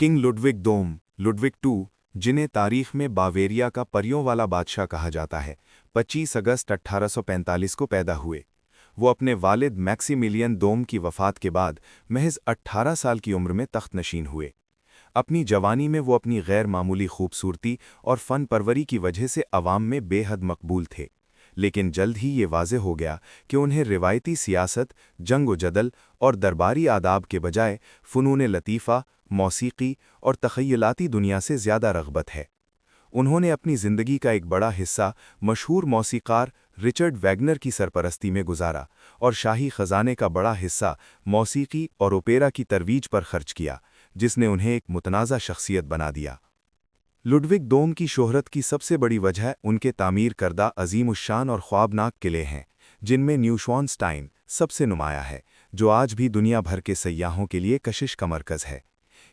King Ludwig दोम Ludwig to, जिन्हें तारीख में बावेरिया का परियों वाला बादशाह कहा जाता है, 25 अगस्त 1845 को पैदा हुए। वो अपने वालिद मैक्सिमिलियन दोम की वफ़ात के बाद महज 18 साल की उम्र में तख्तनशीन हुए। अपनी जवानी में वो अपनी गैर मामूली खूबसूरती और फ़न परवरी की वजह से अवाम में बेहद मकबूल थे, लेकिन जल्द ही ये वाज़े हो गया कि उन्हें रिवायती सियासत, जंग-ओ-जदल और दरबारी आदाब के बजाय फ़नून लतीफ़ा, मौसीकी और तख़य्युलाती दुनिया से ज़्यादा रग़बत है। उन्होंने अपनी ज़िंदगी का एक बड़ा हिस्सा मशहूर मौसीकार रिचर्ड वैगनर की सरपरस्ती में गुजारा और शाही ख़ज़ाने का बड़ा हिस्सा मौसीकी और ओपेरा की तरवीज पर खर्च किया, जिसने उन्हें एक मुतनाज़ा शख्सियत बना दिया। लुडविग दोम की शोहरत की सबसे बड़ी वजह उनके तामीर करदा अजीमुश्शान और ख्वाबनाक किले हैं, जिनमें न्यूश्वानस्टाइन सबसे नुमाया है, जो आज भी दुनिया भर के सयाहों के लिए कशिश का मरकज़ है।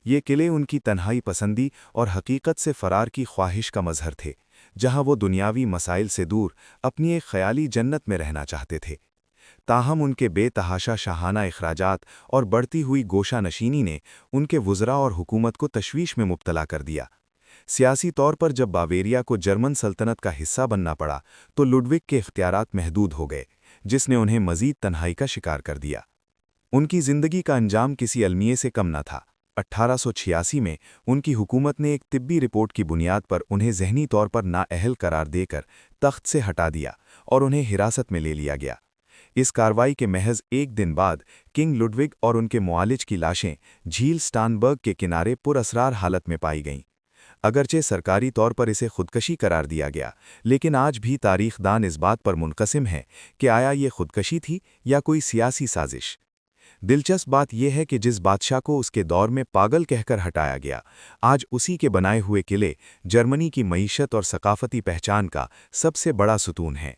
ये किले उनकी तन्हाई पसंदी और हकीकत से फ़रार की ख्वाहिश का मज़हर थे, जहाँ वो दुनियावी मसाइल से दूर अपनी एक ख़याली जन्नत में रहना चाहते थे। ताहम उनके बेतहाशा शाहाना इखराजात और बढ़ती हुई गोशा नशीनी ने उनके वुज़रा और हुकूमत को तशवीश में मुब्तला कर दिया। सियासी तौर पर जब बावेरिया को जर्मन सल्तनत का हिस्सा बनना पड़ा, तो लुडविग के इख्तियारात महदूद हो गए, जिसने उन्हें मज़ीद तन्हाई का शिकार कर दिया। उनकी ज़िंदगी का अंजाम किसी अलमिये से कम न था। 1886 में उनकी हुकूमत ने एक तिब्बी रिपोर्ट की बुनियाद पर उन्हें ज़हनी तौर पर नाअहल करार देकर तख्त से हटा दिया और उन्हें हिरासत में ले लिया गया। इस कार्रवाई के महज एक दिन बाद किंग लुडविग और उनके मुआलिज की लाशें झील स्टानबर्ग के किनारे पुरअसरार हालत में पाई गईं। अगरचे सरकारी तौर पर इसे खुदकशी करार दिया गया, लेकिन आज भी तारीखदान इस बात पर मुनक़सिम हैं कि आया ये खुदकशी थी या कोई सियासी साजिश। दिलचस्प बात यह है कि जिस बादशाह को उसके दौर में पागल कहकर हटाया गया, आज उसी के बनाए हुए किले जर्मनी की मईशत और सकाफती पहचान का सबसे बड़ा सुतून हैं।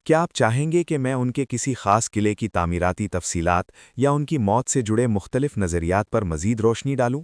क्या आप चाहेंगे कि मैं उनके किसी ख़ास किले की तामीराती तफसीलात या उनकी मौत से जुड़े मुख्तलिफ नज़रियात पर मज़ीद रोशनी डालूं?